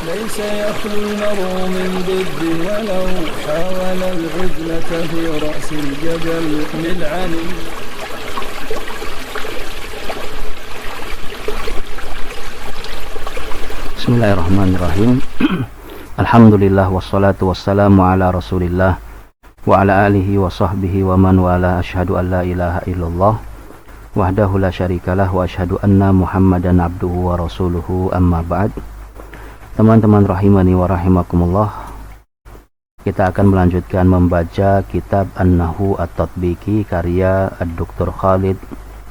ليس يخلو المرء من ضد ولو حاول العزلة في رأس الجبل للعلي. Bismillahirrahmanirrahim. Alhamdulillah wassalatu wassalamu ala Rasulillah wa ala alihi wa sahbihi wa man wala. Asyhadu an la ilaha illallah wahdahu la syarikalah wa asyhadu anna Muhammadan abduhu wa rasuluhu, amma ba'd. Teman-teman rahimani wa rahimakumullah, kita akan melanjutkan membaca kitab An-Nahwu At-Tatbiki karya Dr. Khalid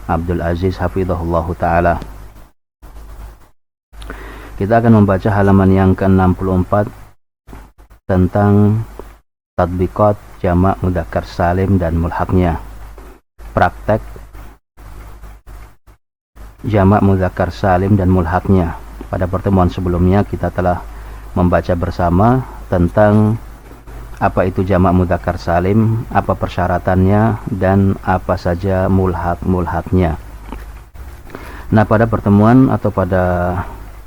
Abdul Aziz hafizahullahu ta'ala. Kita akan membaca halaman yang ke-64 tentang tatbiqat jamak mudzakkar salim dan mulhaqnya. Praktek jamak mudzakkar salim dan mulhaqnya. Pada pertemuan sebelumnya kita telah membaca bersama tentang apa itu jamak mudzakkar salim, apa persyaratannya, dan apa saja mulhaqnya. Nah, pada pertemuan atau pada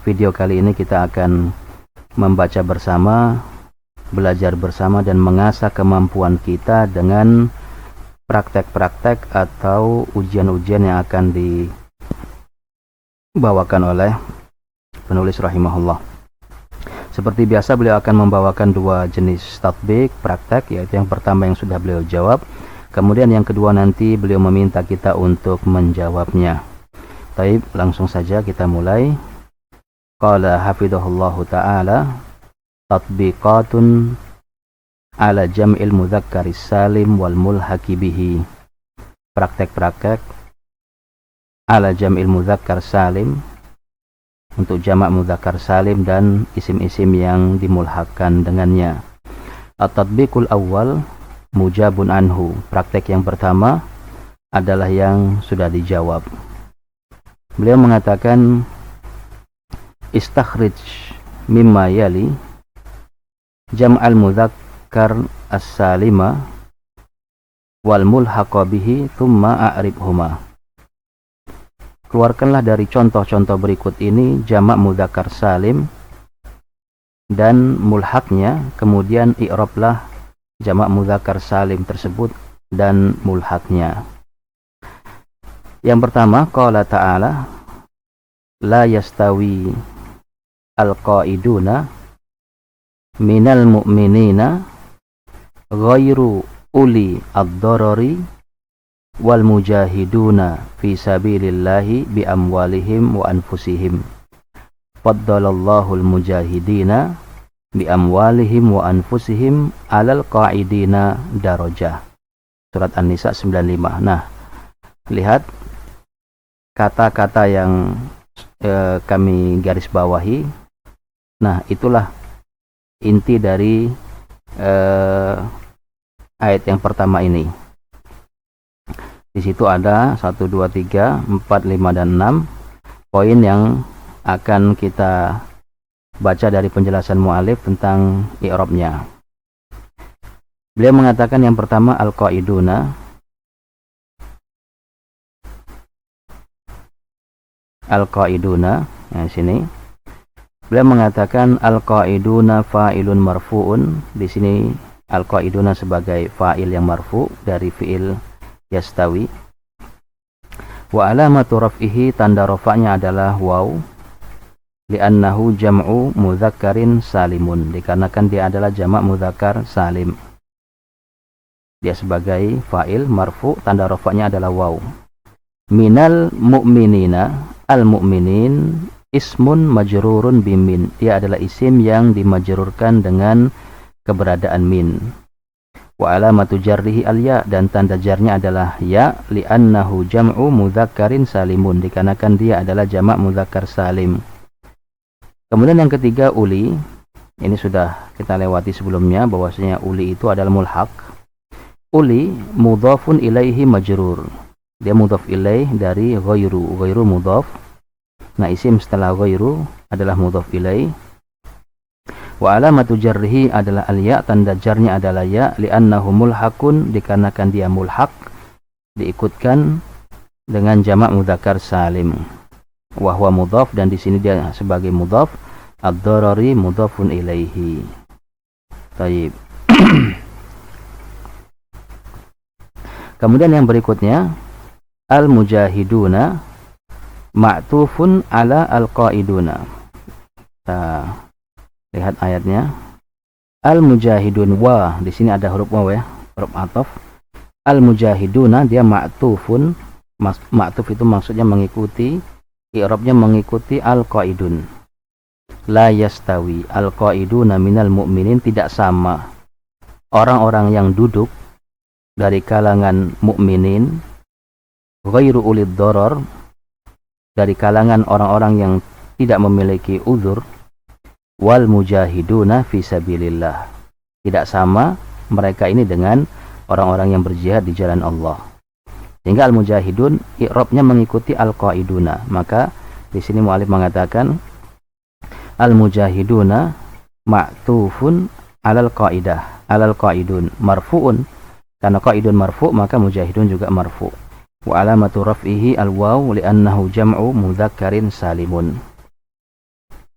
video kali ini kita akan membaca bersama, belajar bersama, dan mengasah kemampuan kita dengan praktek-praktek atau ujian-ujian yang akan dibawakan oleh penulis rahimahullah. Seperti biasa, beliau akan membawakan dua jenis tatbik praktek, yaitu yang pertama yang sudah beliau jawab, kemudian yang kedua nanti beliau meminta kita untuk menjawabnya. Baik, langsung saja kita mulai. Qala hafidhahullahu ta'ala, tatbiqatun ala jam'il mudzakkaris salim wal mulhaqi bihi. Praktek-praktek ala jam'il mudzakkar salim, untuk jamak mudzakkar salim dan isim-isim yang dimulhaqkan dengannya. At-tatbiqul awwal mujabun anhu. Praktek yang pertama adalah yang sudah dijawab. Beliau mengatakan, istakhrij mimma yali jam'al mudzakkar as-salima wal mulhaqa bihi thumma a'ribhuma. Keluarkanlah dari contoh-contoh berikut ini jamak mudzakkar salim dan mulhaqnya, kemudian i'rablah jamak mudzakkar salim tersebut dan mulhaqnya. Yang pertama, qala ta'ala, la yastawi al-qa'iduna minal mu'minina ghairu uli ad-darari wal mujahiduna fi sabilillahi bi amwalihim wa anfusihim. Faddalallahu al-mujahidina bi amwalihim wa anfusihim alal qa'idina darajah. Surat An-Nisa 95. Nah, lihat kata-kata yang kami garis bawahi. Nah, itulah inti dari ayat yang pertama ini. Di situ ada 1, 2, 3, 4, 5, dan 6 poin yang akan kita baca dari penjelasan mu'alif tentang i'rabnya. Beliau mengatakan yang pertama al-qaiduna. Al-qaiduna, yang sini beliau mengatakan al-qaiduna fa'ilun marfu'un. Di sini al-qaiduna sebagai fa'il yang marfu dari fi'il yastawi. Wa alamatu raf'ihi, tanda rafa'nya adalah waw, li'annahu jam'u mudzakkarin salimun, dikarenakan dia adalah jamak mudzakkar salim. Dia sebagai fa'il marfu, tanda rafa'nya adalah waw. Minal mu'minina, al-mu'minin ismun majrurun bimin, dia adalah isim yang dimajrurkan dengan keberadaan min. Wa alamatu jarrihi al-ya, dan tanda jarnya adalah ya, li'annahu jam'u mudzakkarin salimun, dikarenakan dia adalah jamak mudzakkar salim. Kemudian yang ketiga uli, ini sudah kita lewati sebelumnya bahwasanya uli itu adalah mulhaq. Uli mudhafun ilaihi majrur, dia mudhaf ilaih dari ghairu, ghairu mudhaf. Nah, isim setelah ghairu adalah mudhaf ilaih. Wa alamatu jarrihi adalah al-ya, tanda jarnya adalah ya, li'annahu mulhaqun, dikarenakan dia mulhaq, diikutkan dengan jamak mudzakkar salim. Wa huwa mudhaf, dan di sini dia sebagai mudhaf. ad-darari mudhafun ilaihi. Taib. Kemudian yang berikutnya al-mujahiduna ma'tufun ala al-qaiduna. Kita lihat ayatnya. Al-mujahidun, wa di sini ada huruf waw ya, huruf ataf. Al-mujahiduna dia ma'tufun. Ma'tuf itu maksudnya mengikuti, i'rabnya mengikuti al-qaidun. La yastawi al-qaiduna minal mu'minin, tidak sama orang-orang yang duduk dari kalangan mukminin, ghairu ulid dharar, dari kalangan orang-orang yang tidak memiliki uzur, wal mujahiduna fi sabilillah, tidak sama mereka ini dengan orang-orang yang berjihad di jalan Allah. Sehingga al-mujahidun i'rabnya mengikuti al-qaiduna. Maka di sini mu'alif mengatakan al-mujahiduna ma'tufun alal qaidah, alal qaidun marfu'un. Karena qaidun marfu' maka mujahidun juga marfu'. Wa alamatu raf'ihi al-waw li'annahu jam'u mudzakkarin salimun.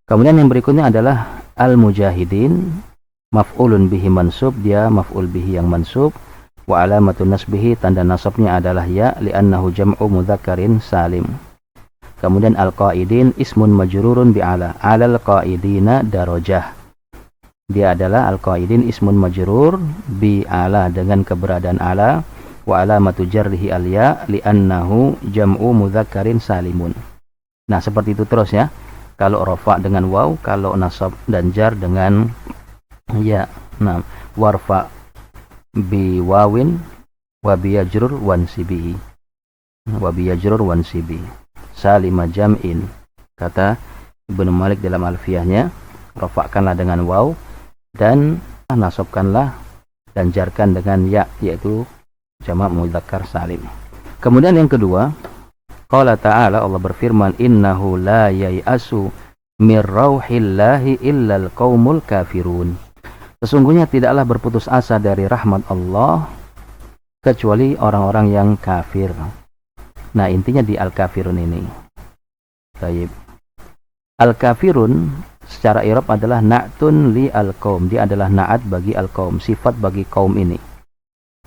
Kemudian yang berikutnya adalah al-mujahidin maf'ulun bihi mansub, dia maf'ul bihi yang mansub. Wa alamatu nasbihi, tanda nasabnya adalah ya, li'annahu jam'u mudzakkarin salim. Kemudian al-qaidin ismun majrurun bi'ala, alal qaidina darajah. Dia adalah al-qaidin ismun majrur bi'ala, dengan keberadaan ala. Wa alamatu jarrihi al-ya li'annahu jam'u mudzakkarin salimun. Nah, seperti itu terus ya. Kalau rafa dengan waw, kalau nasab dan jar dengan ya. Nah, warfa bi wawin wa bi yajrur wansibi. Wa bi yajrur wansibi. Salima jam'in. Kata Ibnu Malik dalam alfiyahnya, rafa'kanlah dengan waw dan nasabkanlah dan jarkan dengan ya, yaitu jamak mudzakkar salim. Kemudian yang kedua, qala ta'ala, Allah berfirman, innahu la yai'asu mir rauhillahi illal qaumul kafirun. Sesungguhnya tidaklah berputus asa dari rahmat Allah kecuali orang-orang yang kafir. Nah, intinya di al-kafirun ini. Baik. Al-kafirun secara i'rab adalah na'tun li al-qaum. Dia adalah na'at bagi al-qaum, sifat bagi kaum ini.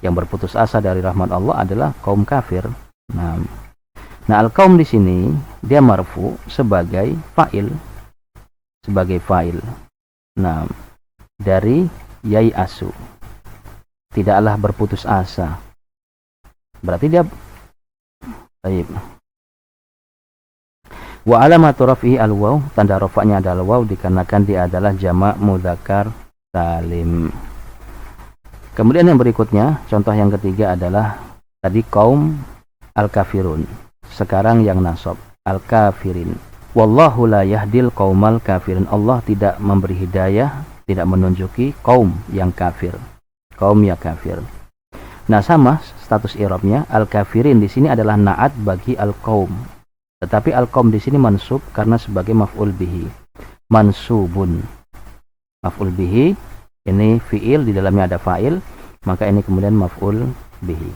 Yang berputus asa dari rahmat Allah adalah kaum kafir. Nah, al-qaum di sini dia marfu sebagai fa'il. Sebagai fa'il. Nah, dari yai'asu. Tidaklah berputus asa. Berarti dia baik. Wa alamatu raf'ihi al-waw, tanda rafa'nya adalah waw dikarenakan dia adalah jamak mudzakkar salim. Kemudian yang berikutnya, contoh yang ketiga adalah tadi kaum al-kafirun. Sekarang yang nasab al-kafirin. Wallahu la yahdil qaumal kafirin. Allah tidak memberi hidayah, tidak menunjuki kaum yang kafir. Kaum yang kafir. Nah, sama status i'rabnya, al-kafirin di sini adalah na'at bagi al-qaum. Tetapi al-qaum di sini mansub karena sebagai maf'ul bihi. Mansubun. Maf'ul bihi ini fi'il, di dalamnya ada fa'il, maka ini kemudian maf'ul bihi.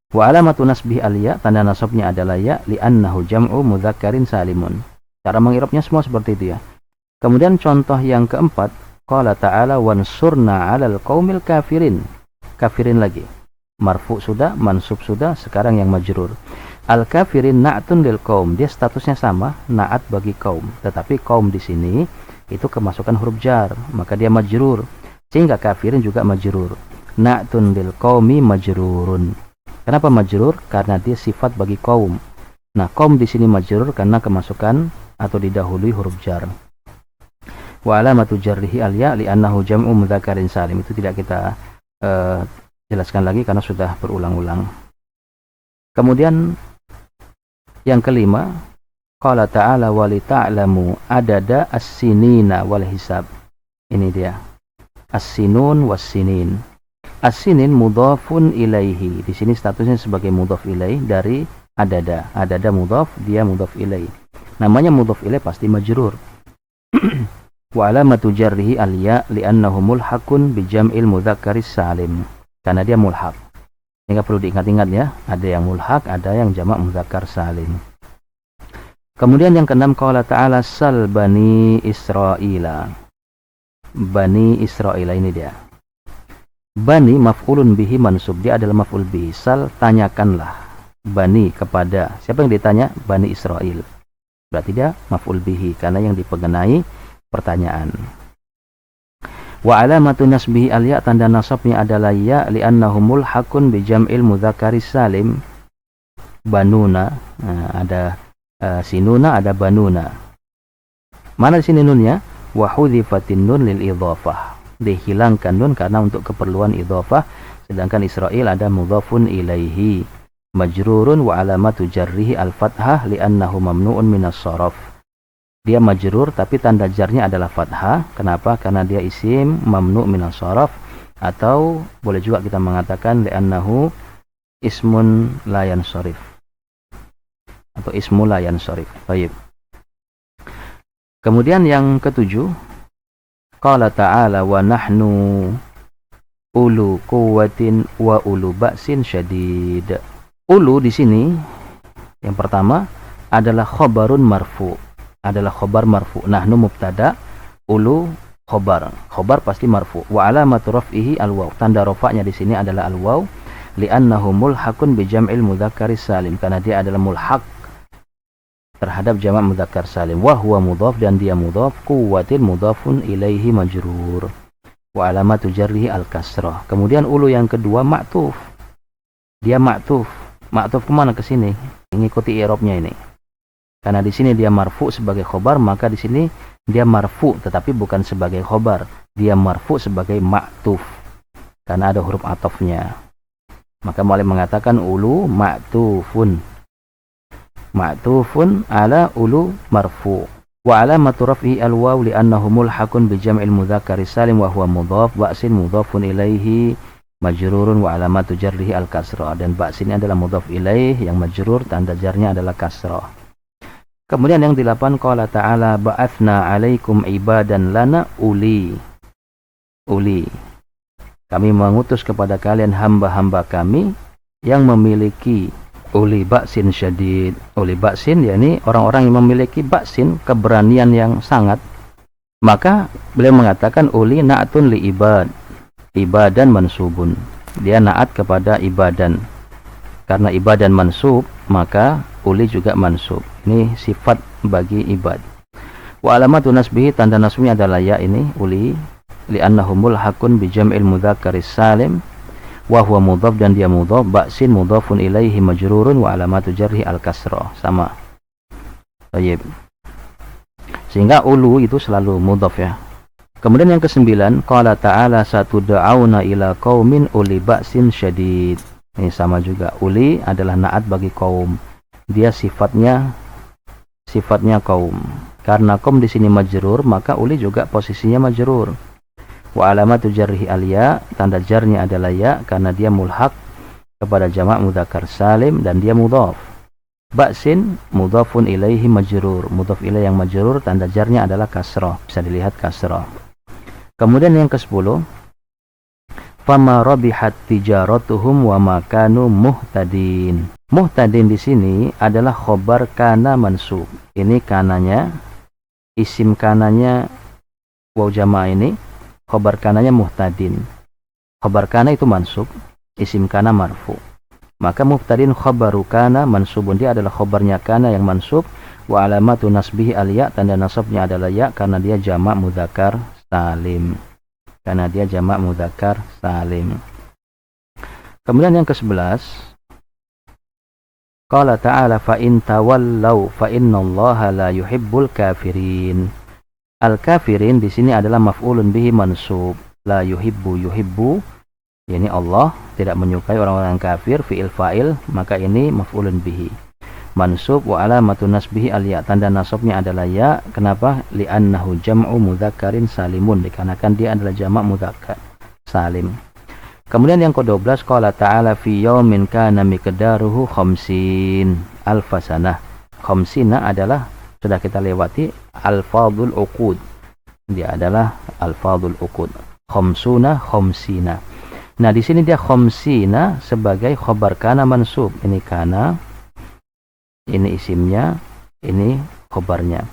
Wa alamatu nasbihi al-ya, tanda nasabnya adalah ya, li'annahu jam'u mudzakkarin salimun. Cara mengirabnya semua seperti itu ya. Kemudian contoh yang keempat, qala ta'ala wansurna 'alal qaumil kafirin. Kafirin lagi. Marfu sudah, mansub sudah, sekarang yang majrur. Al-kafirin na'tun lil qaum. Dia statusnya sama, na'at bagi kaum. Tetapi kaum di sini itu kemasukan huruf jar, maka dia majrur. Sehingga kafirin juga majrur. Na'tun lil qaumi majrurun. Kenapa majrur? Karena dia sifat bagi kaum. Nah, kaum di sini majrur karena kemasukan atau didahului huruf jar. Wa alamatu jarrihi al-ya li'annahu jam'u mudzakkarin salim. Itu tidak kita jelaskan lagi karena sudah berulang-ulang. Kemudian yang kelima, qala ta'ala wa li ta'lamu adada as-sinina wal hisab. Ini dia. As-sinun was-sinin. As-sinin mudhafun ilaihi. Di sini statusnya sebagai mudhaf ilaih dari adada. Adada mudhaf, dia mudhaf ilaih. Namanya mudhaf ilaih pasti majrur. Wa alamatu jarrihi al-ya li'annahu mulhaqun bi jam'il mudzakkaris salim. Karena dia mulhaq. Sehingga perlu diingat-ingat ya, ada yang mulhaq, ada yang jamak mudzakkar salim. Kemudian yang keenam, qala ta'ala sal bani Israila. Bani Israila ini dia. Bani maf'ulun bihi mansub, dia adalah maf'ul bihi. Sal, tanyakanlah. Bani kepada, siapa yang ditanya? Bani Israel. Berarti dia maf'ul bihi karena yang dipengenai pertanyaan. Wa alamatu nasbihi al-ya, tanda nasabnya adalah ya, li'annahumul hakun bi jam'il mudzakkaris salim. Banuna, nah, ada sinuna, ada banuna. Mana di sini nunnya? Wa hudhifatin nun lil idhafah. Dihilangkan nun karena untuk keperluan idhafah, sedangkan Israel ada mudhafun ilaihi majrurun wa alamatu jarrihi al-fathah li'annahu mamnu'un minas sharaf. Dia majrur tapi tanda jarnya adalah fathah. Kenapa? Karena dia isim mamnu' minas sharaf, atau boleh juga kita mengatakan li'annahu ismun la yansharif atau ismu la yansharif. Baik. Kemudian yang ketujuh, qala ta'ala wa nahnu ulu quwwatin wa ulu ba'sin syadid. Ulu di sini yang pertama adalah khabarun marfu, adalah khabar marfu. Nahnu mubtada, ulu khabar. Khabar pasti marfu. Wa alamatu raf'ihi al-waw. Tanda rafa'nya di sini adalah al-waw, li'annahu mulhaqun bi jam'il mudzakkaris salim, karena dia adalah mulhaq terhadap jamak mudzakkar salim. Wa huwa mudhaf, dan dia mudhaf. Quwwatin mudhafun ilaihi majrur. Wa alamatu jarrihi al-kasrah. Kemudian ulu yang kedua ma'tuf. Dia ma'tuf. Ma'tuf kemana ke sini? Mengikuti i'rabnya ini. Karena di sini dia marfu sebagai khobar, maka di sini dia marfu tetapi bukan sebagai khobar. Dia marfu sebagai ma'tuf karena ada huruf atofnya. Maka mulai mengatakan ulu ma'tufun. Ma'tufun ala ulu marfu. Wa alamatu raf'i al-waw li'annahu mulhaqun bi jam'il mudzakkaris salim wa huwa mudhaf, ba'sin mudhafun ilaihi majrurun wa alamatu jarrihi al-kasrah. Dan ba'sin adalah mudhaf ilaih yang majrur, tanda jarnya adalah kasrah. Kemudian yang 8, qala ta'ala ba'athna 'alaikum ibadan lana uli. Uli. Kami mengutus kepada kalian hamba-hamba kami yang memiliki uli ba'sin syadid. Uli ba'sin yakni orang-orang yang memiliki ba'sin, keberanian yang sangat. Maka beliau mengatakan uli na'tun li ibad. Ibadan mansubun. Dia na'at kepada ibadan. Karena ibadan mansub, maka uli juga mansub. Ini sifat bagi ibad. Wa alamatu nasbihi, tanda nasbnya adalah ya ini uli, li'annahu mulhaqun bi jam'il mudzakkaris salim wa huwa mudhaf, dan dia mudhaf. Ba'sin mudhafun ilaihi majrurun wa alamatu jarhi al-kasrah. Sama. Baik. Sehingga ulu itu selalu mudhaf ya. Kemudian yang ke-9, qala ta'ala satud'auna ila qaumin uli ba'sin syadid. Ini sama juga. Uli adalah na'at bagi kaum. Dia sifatnya kaum. Karena kaum di sini majrur, maka uli juga posisinya majrur. Wa alamatu jarhi al-ya, tanda jarnya adalah ya karena dia mulhaq kepada jamak mudzakkar salim dan dia mudhaf. Ba'sin mudhafun ilaihi majrur. Mudhaf ilaih yang majrur, tanda jarnya adalah kasrah. Bisa dilihat kasrah. Kemudian yang ke-10, fama rabihat tijaratuhum wa ma kanu muhtadin. Muhtadin di sini adalah khobar kana mansub. Ini kananya, isim kananya waw jamaah ini, khobar kananya muhtadin. Khobar kana itu mansub, isim kana marfu. Maka muhtadin khobaru kana mansubun, dia adalah khobarnya kana yang mansub. Wa alamatu nasbihi al-ya, tanda nasabnya adalah ya karena dia jamak mudzakkar salim. Karena dia jamak mudzakkar salim. Kemudian yang ke-11, qala ta'ala fa in tawallaw fa innallaha la yuhibbul kafirin. Al-kafirin di sini adalah maf'ulun bihi mansub. La yuhibbu, yakni Allah tidak menyukai orang-orang kafir, fi'il fa'il, maka ini maf'ulun bihi mansub. Wa alamatu nasbihi al-ya, tanda nasabnya adalah ya. Kenapa? Li'annahu jam'u mudzakkarin salimun, dikarenakan dia adalah jamak mudzakkar salim. Kemudian yang ke-12, qala ta'ala fi yaumin kana miqdaruhu khamsin alfasanah. Khamsina adalah, sudah kita lewati, alfadul uqud. Dia adalah alfadul uqud. Khamsuna, khamsina. Nah, di sini dia khamsina sebagai khobar kana mansub. Ini kana, ini isimnya, ini khobarnya.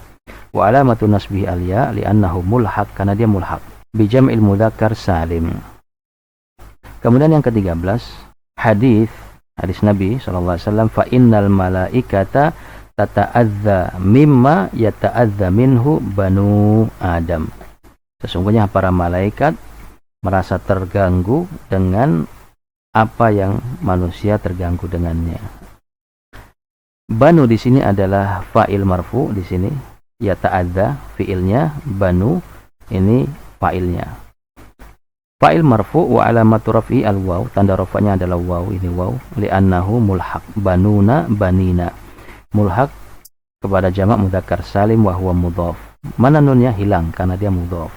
Wa alamatu nasbihi al-ya li'annahu mulhaq, karena dia mulhaq bi jam'il mudzakkar salim. Kemudian yang ke-13, hadis Nabi sallallahu alaihi wasallam, fa innal malaikata tata'adza mimma yata'adza minhu banu Adam. Sesungguhnya para malaikat merasa terganggu dengan apa yang manusia terganggu dengannya. Banu di sini adalah fa'il marfu di sini, yata'adza fi'ilnya, banu ini fa'ilnya. Fa'il marfu wa alamatu raf'i al-waw, tanda rafa'nya adalah waw, ini waw, li'annahu mulhaq, banuna banina, mulhaq kepada jamak mudzakkar salim wa huwa mudhaf. Mana nunnya? Hilang karena dia mudhaf.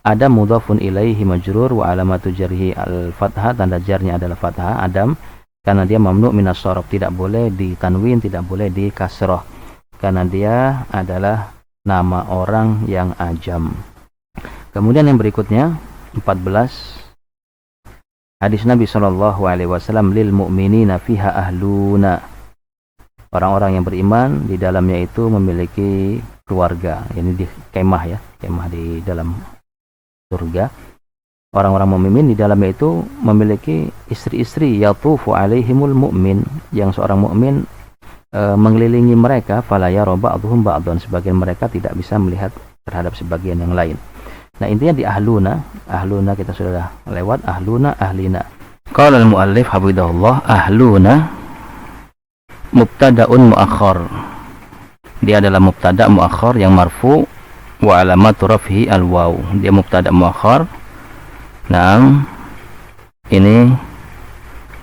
Adam mudhafun ilaihi majrur wa alamatu jarhi al-fathah, tanda jarnya adalah fathah. Adam karena dia mamnu minas sharaf, tidak boleh ditanwin, tidak boleh di kasrah, karena dia adalah nama orang yang ajam. Kemudian yang berikutnya 14, hadis Nabi sallallahu alaihi wasallam, lil mu'minina fiha ahluna. Orang-orang yang beriman di dalamnya itu memiliki keluarga. Ini di kemah ya, kemah di dalam surga. Orang-orang mukmin di dalamnya itu memiliki istri-istri, yatufu alaihimul mu'min, yang seorang mukmin mengelilingi mereka, fala yara ba'dhum ba'dhan, sebagian mereka tidak bisa melihat terhadap sebagian yang lain. Nah, intinya di ahluna, ahluna kita sudah lewat, ahluna, ahlina. Qala al-muallif hafizahullah, ahluna mubtada'un muakhar. Dia adalah mubtada' muakhar yang marfu wa alamatu rafhi al-waw. Dia mubtada' muakhar. Nah, ini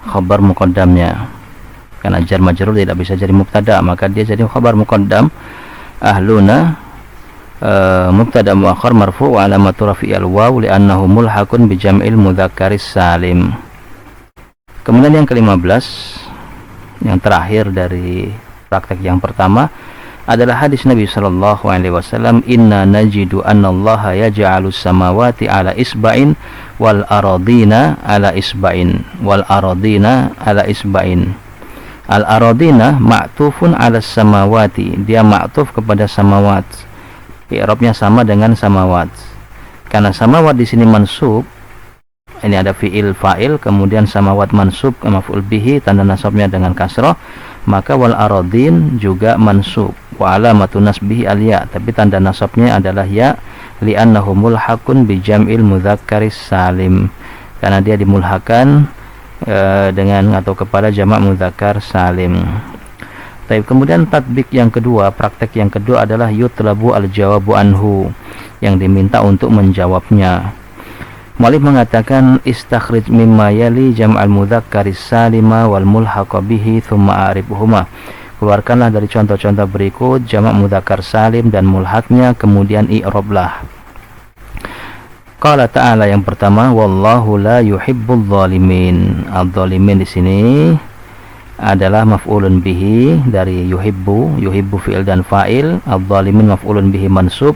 khabar muqaddamnya. Karena jar majrur tidak bisa jadi mubtada', maka dia jadi khabar muqaddam. Ahluna mubtada' muakhar marfu wa alamatu raf'i al-waw li'annahu mulhaqun bi jam'il mudzakkaris salim. Kemudian yang ke-15, yang terakhir dari praktek yang pertama adalah hadis Nabi sallallahu alaihi wasallam, inna najidu annallaha yaj'alus samawati ala isba'in wal aradina ala isba'in wal aradina ala isba'in. Al aradina ma'tufun ala samawati, dia ma'tuf kepada samawat. I'rabnya sama dengan samawat. Karena samawat di sini mansub, ini ada fi'il fa'il, kemudian samawat mansub maf'ul bihi, tanda nasabnya dengan kasrah, maka wal aradin juga mansub wa alamatu nasbihi al-ya, tapi tanda nasabnya adalah ya, li'annahu mulhaqun bi jam'il mudzakkaris salim, karena dia dimulhakan dengan atau kepada jamak mudzakkar salim. Baik, kemudian tatbik yang kedua, praktek yang kedua adalah yutlabu al-jawabu anhu, yang diminta untuk menjawabnya. Mu'allif mengatakan istakhrij mimma yali jam'al mudzakkaris salima wal mulhaqa bihi thumma a'rifhuma. Keluarkanlah dari contoh-contoh berikut jamak mudzakkar salim dan mulhaqnya, kemudian i'rablah. Qala ta'ala, yang pertama, wallahu la yuhibbul zalimin. Al-zalimin di sini adalah maf'ulun bihi dari yuhibbu, yuhibbu fi'il dan fa'il. Al-zalimin maf'ulun bihi mansub,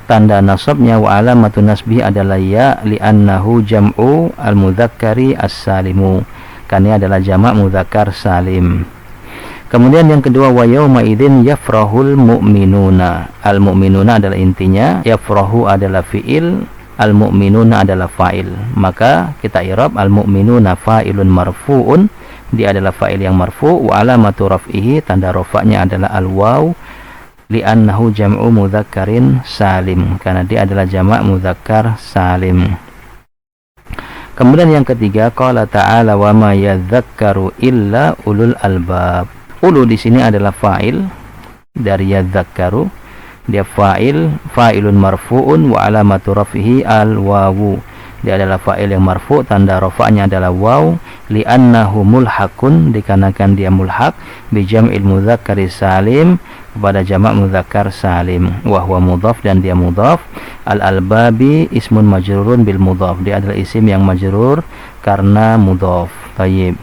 tanda nasabnya wa alamatu nasbihi adalah ya, li'annahu jam'u al-mudzakkari as-salimu, karena adalah jamak mudzakkar salim. Kemudian yang kedua, wa yauma idzin yafrahul mu'minuna. Al-mu'minuna adalah intinya, yafrahu adalah fi'il, al-mu'minuna adalah fa'il. Maka kita i'rab al-mu'minuna fa'ilun marfu'un, dia adalah fa'il yang marfu', wa alamatu raf'ihi, tanda rafa'nya adalah al-waw, li'annahu jam'u mudzakkarin salim, karena dia adalah jamak mudzakkar salim. Kemudian yang ketiga, qala ta'ala wa ma yadzakkaru illa ulul albab. Ulu di sini adalah fa'il dari yadzakkaru, dia fa'ilun marfu'un wa alamatu raf'ihi al-wawu, dia adalah fa'il yang marfu', tanda rafa'nya adalah waw, li'annahu mulhaqun, dikarenakan dia mulhaq bi jam'il mudzakkari salim, kepada jamak mudzakkar salim, wa huwa mudhaf, dan dia mudhaf. Al-albabi ismun majrurun bil mudhaf, dia adalah isim yang majrur karena mudhaf. Tayyib.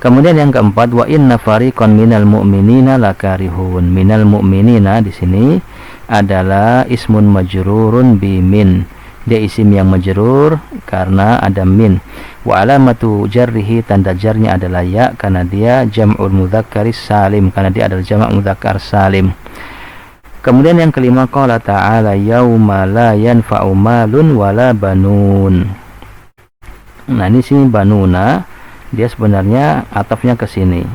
Kemudian yang keempat, wa inna fariqan minal mu'minina lakarihun. Minal mu'minina di sini adalah ismun majrurun bi min, dia isim yang majrur karena ada min. Wa alamatu jarrihi, tanda jarnya adalah ya karena dia jam'ul mudzakkaris salim, karena dia adalah jamak mudzakkar salim. Kemudian yang kelima, qala ta'ala yauma la yanfa'u malun wala banun. Nah, ini sini banuna, dia sebenarnya atafnya ke sini.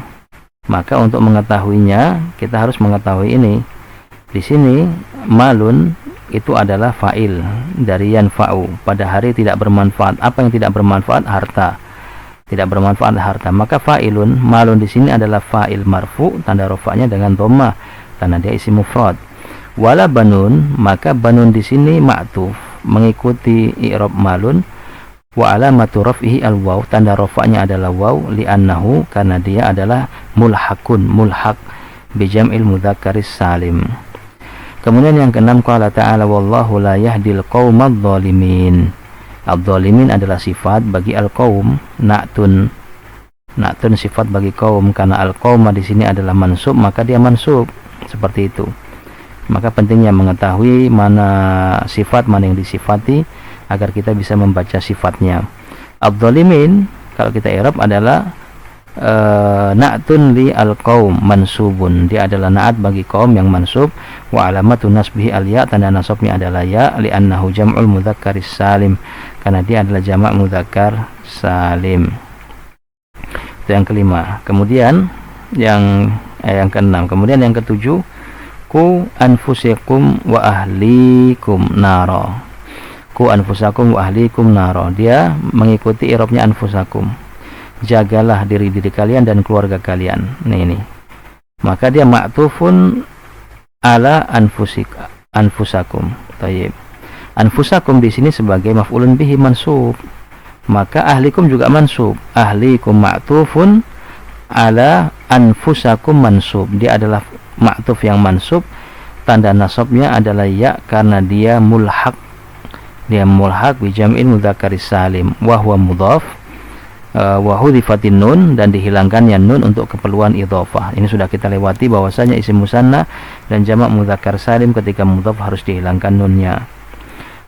Maka untuk mengetahuinya kita harus mengetahui ini. Di sini malun itu adalah fa'il dari yanfa'u, pada hari tidak bermanfaat. Apa yang tidak bermanfaat? Harta. Tidak bermanfaat harta. Maka fa'ilun, malun di sini adalah fa'il marfu, tanda rafa'nya dengan dhamma karena dia isim mufrad. Wala banun, maka banun di sini ma'tuf mengikuti i'rab malun. Wa alamatu raf'ihi al-waw, tanda rafa'nya adalah waw, li'annahu karena dia adalah mulhaqun, mulhaq bi jam'il mudzakkaris salim. Kemudian yang keenam, qala ta'ala wallahu la yahdil qaumadh dhalimin. Adh-dhalimin adalah sifat bagi al-qaum, na'tun sifat bagi kaum, karena al-qauma di sini adalah mansub maka dia mansub seperti itu. Maka pentingnya mengetahui mana sifat, mana yang disifati agar kita bisa membaca sifatnya. Adh-dhalimin kalau kita i'rab adalah na'tun li al-qaum mansubun, dia adalah na'at bagi kaum yang mansub. Wa alamatu nasbihi al-ya, tanda nasabnya adalah ya, li'annahu jam'ul mudzakkaris salim, karena dia adalah jamak mudzakkar salim. Itu yang kelima. Kemudian yang keenam. Kemudian yang ketujuh, ku anfusikum wa ahlikum naro. Ku anfusakum wa ahlikum naro, dia mengikuti i'rabnya anfusakum, jagalah diri kalian dan keluarga kalian. Nah ini, maka dia ma'tufun ala anfusakum. Tayyib. Anfusakum di sini sebagai maf'ulun bihi mansub, maka ahlikum juga mansub. Ahlikum ma'tufun ala anfusakum mansub, dia adalah ma'tuf yang mansub, tanda nasabnya adalah ya karena dia mulhaq bi jam'il mudzakkaris salim, wa huwa mudhaf wa hudhifatin nun, dan dihilangkannya nun untuk keperluan idhofah. Ini sudah kita lewati bahwasanya isim musanna dan jamak mudzakkar salim ketika mudhaf harus dihilangkan nunnya.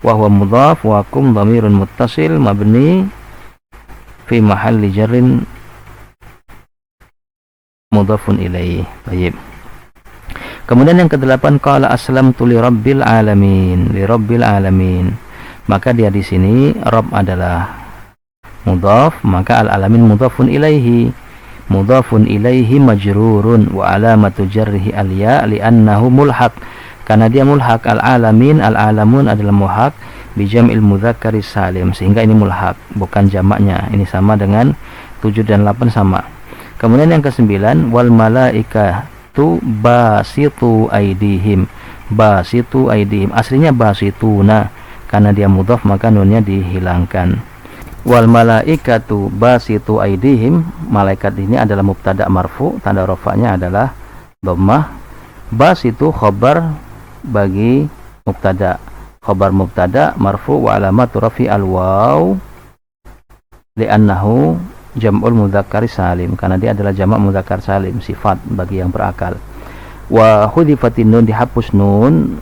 Wa huwa mudhaf wa kum dhamirun muttasil mabni fi mahalli jarrin mudhafun ilaihi. Baik. Kemudian yang kedelapan, qala aslamtu li rabbil alamin, li rabbil alamin. Maka dia di sini rabb adalah mudhaf, maka al-alamin mudhafun ilaihi. Mudhafun ilaihi majrurun wa alamatu jarrihi al-ya li'annahu mulhaq, karena dia mulhaq. Al-alamin, al-alamun adalah mulhaq bi jam'il mudzakkaris salim, sehingga ini mulhaq bukan jamaknya. Ini sama dengan 7 dan 8 sama. Kemudian yang ke-9, wal malaikatu basitu aidihim. Basitu aidihim aslinya basituna, karena dia mudhaf maka nunnya dihilangkan. Wal malaikatu basitu aidihim, malaikat ini adalah mubtada marfu, tanda rafa'nya adalah dhammah. Basitu khabar bagi mubtada, khabar mubtada marfu wa alamatu rafi al-waw li'annahu jam'ul mudzakkar salim, karena dia adalah jamak mudzakkar salim, sifat bagi yang berakal. Wa hudhifatin nun, dihapus nun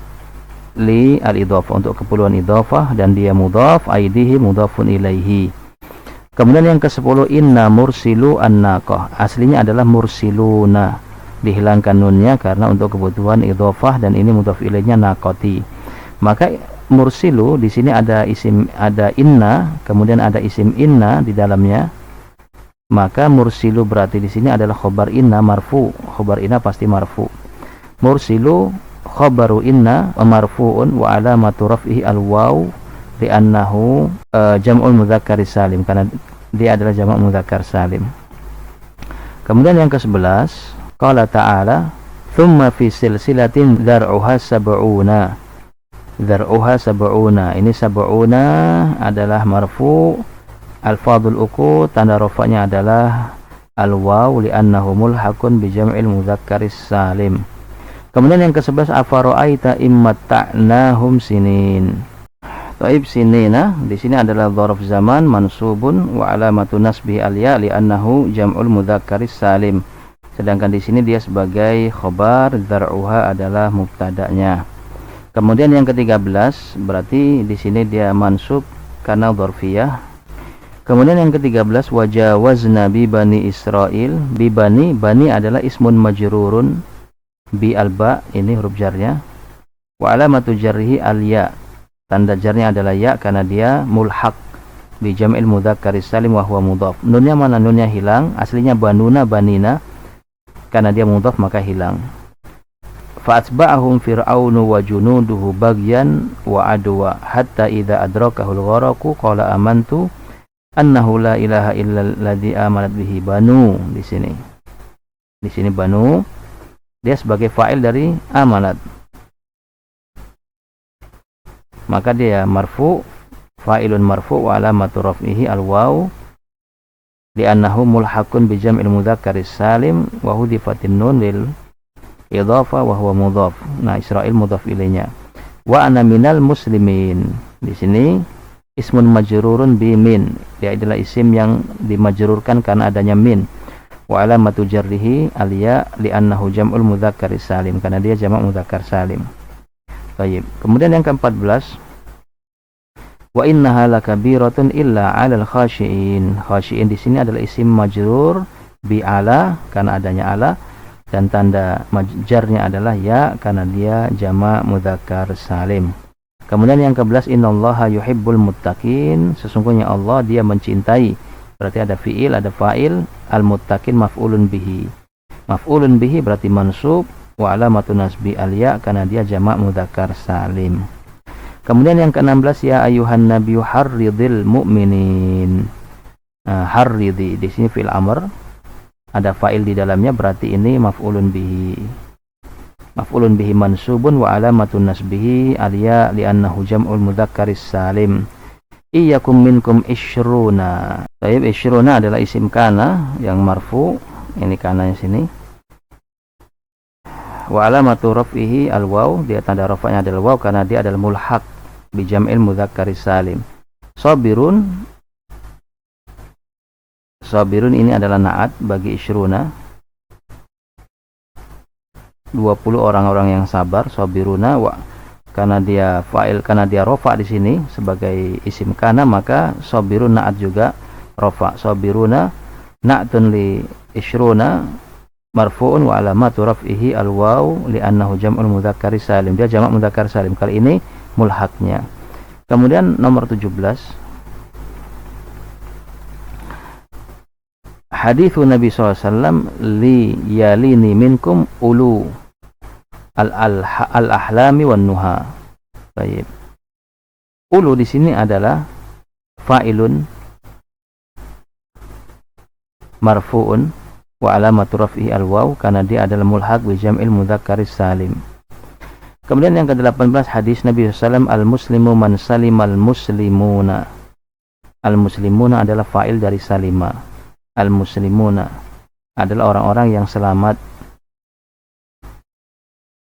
li al-idhafah untuk keperluan idhafah, dan dia mudhaf, aidihi mudhafun ilaihi. Kemudian yang ke-10, inna mursilu an-naqah, aslinya adalah mursiluna, dihilangkan nunnya karena untuk kebutuhan idhafah, dan ini mudhaf ilaihnya naqati. Maka mursilu di sini ada isim, ada inna, kemudian ada isim inna di dalamnya. Maka mursilu berarti di sini adalah khobar inna marfu, khobar inna pasti marfu. Mursilu khabaru inna marfu'un wa alamatu raf'ihi al-waw li'annahu jam'ul mudzakkar salim, karena dia adalah jamak mudzakkar salim. Kemudian yang ke-11, qala ta'ala thumma fi silsilatin dzar'uha sab'una. Dzar'uha sab'una, ini sab'una adalah marfu', al-fadhul uku, tanda rafa'nya adalah al-waw li'annahu mulhaqun bi jam'il mudzakkar salim. Kemudian yang ke-11, afara'aita immatta'nahum sinin. Taib sinina di sini adalah dzaraf zaman mansubun wa alamatu nasbihi al-ya li'annahu jam'ul mudzakkar salim. Sedangkan di sini dia sebagai khabar, dzar'uha adalah mubtada'nya. Kemudian yang ke-13 berarti di sini dia mansub karena dzarfiyah. Kemudian yang ke-13 wajawazna bi bani Israil. Bi bani, bani adalah ismun majrurun bi alba, ini huruf jarnya. Wa alamatu jarrihi al-ya. Tanda jarnya adalah ya karena dia mulhaq bi jam'il mudzakkaris salim wa huwa mudhaf. Nunnya mana? Nunnya hilang. Aslinya banuna banina. Karena dia mudhaf maka hilang. Fa'atba'ahum fir'aunu wa junuduhu bagyan wa adwa hatta idza adrakahul gharaqu qala amantu annahu la ilaha illa alladzi amanat bihi banu. Di sini banu dia sebagai fa'il dari amanat, maka dia marfu, fa'ilun marfu wa alamatu raf'ihi al-waw li'annahu mulhaqun bi jam'il mudzakkaris salim wa hudifatin nun lil idhafa wa huwa mudhaf. Nah, Israil mudhaf ilainya. Wa ana minal muslimin. Di sini ismun majrurun bi min. Dia adalah isim yang dimajrurkan karena adanya min. Wa alamatu jarrihi al-ya li'annahu jam'ul mudzakkaris salim, karena dia jamak mudzakkar salim. Baik. Kemudian yang ke-14 wa innaha lakabiratun illa 'alal khashiin. Khashiin di sini adalah isim majrur bi ala karena adanya ala, dan tanda jarnya adalah ya karena dia jamak mudzakkar salim. Kemudian yang ke-11 innallaha yuhibbul muttaqin. Sesungguhnya Allah dia mencintai. Berarti ada fiil, ada fa'il. Al-muttaqin maf'ulun bihi. Maf'ulun bihi berarti mansub wa alamatu nasbi al-ya karena dia jamak mudzakkar salim. Kemudian yang ke-16 ya ayuhan nabiyyu harridil mu'minin. Harridi di sini fi'il amr, ada fa'il di dalamnya, berarti ini maf'ulun bihi. Maf'ulun bihi mansubun wa alamatun nasbihi al-ya li'annahu jam'ul mudzakkaris salim. Iyyakum minkum isyruna. Baik, isyruna adalah isim kana yang marfu. Ini kananya sini. Wa alamatu raf'ihi al-waw, dia tanda rafa'nya adalah waw karena dia adalah mulhaq bi jam'il mudzakkaris salim. Sabirun. Sabirun ini adalah na'at bagi isyruna. 20 orang-orang yang sabar. Sabiruna wa karena dia fa'il, karena dia rafa di sini sebagai isim kana, maka sabirun na'at juga rafa. Sabiruna na'tun li isyruna marfu'un wa alamatu raf'ihi al-waw li'annahu jam'ul mudzakkaris salim. Dia jamak mudzakkar salim. Kali ini mulhaqnya. Kemudian nomor 17 hadithu Nabi SAW li yalini minkum ulu al-ahlami wan nuha. Baik. Ulu di sini adalah fa'ilun marfu'un wa alamatu raf'ihi al-waw karena dia adalah mulhaq bi jam'il mudzakkaris salim. Kemudian yang ke-18 hadis Nabi SAW al-muslimu man salimal muslimuna. Al-muslimuna adalah fa'il dari salima. Al-muslimuna adalah orang-orang yang selamat,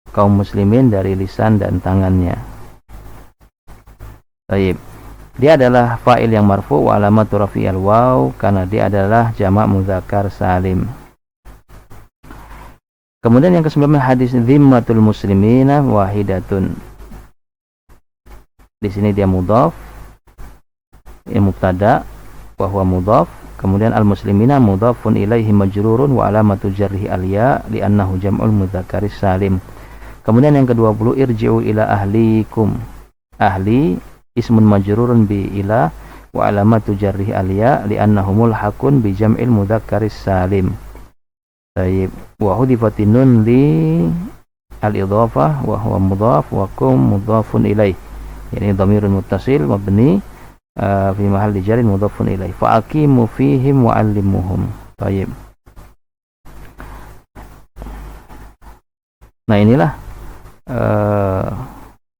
kaum muslimin dari lisan dan tangannya. Baik. Dia adalah fa'il yang marfu wa alamatu raf'i al-waw karena dia adalah jamak mudzakkar salim. Kemudian yang ke-19 hadis dhimmatul muslimina wahidatun. Di sini dia mudhaf, mubtada wa huwa mudhaf. Kemudian al-muslimina mudhafun ilaihi majrurun wa alamatu jarrihi al-ya li'annahu jam'ul mudzakkaris salim. Kemudian yang ke-20 irji'u ila ahlikum. Ahli ismun majrurun bi ila wa alamatu jarrihi al-ya li'annahu mulhaqun bi jam'il mudzakkaris salim. Baik, wa hudifatin nun li al-idhafah wa huwa mudhaf wa kum mudhafun ilaih. Yani dhamirun muttasil mabni fi mahalli jarrin mudhafun ilaih. Fa aqimu fihim wa 'allimuhum. Baik. Nah, inilah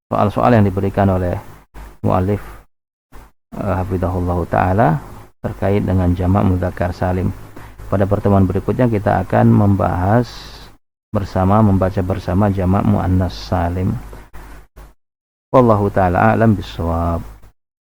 soal-soal yang diberikan oleh mu'allif hafizahullah ta'ala terkait dengan jamak mudzakkar salim. Pada pertemuan berikutnya kita akan membaca bersama jamak muannas salim. Wallahu ta'ala a'lam bishawab.